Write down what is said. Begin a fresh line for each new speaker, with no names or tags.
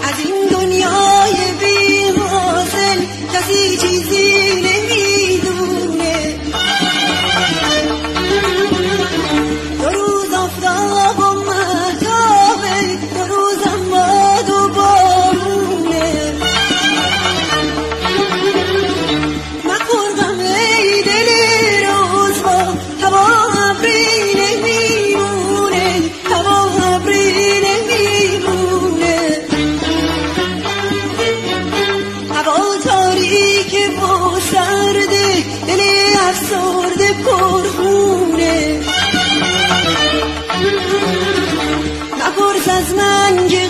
از این دنیای بی حاصل کسی چیزی نمیدونه. دو روز آفتاب و مهتابه، دو روزم باد و بارونه. مخور غم ای دل رسوا، هوا ابری نمیمونه، هوا ابری نمیمونه. هوا تاریک و سرده، دل افسرده پرخونه. نپرس از من که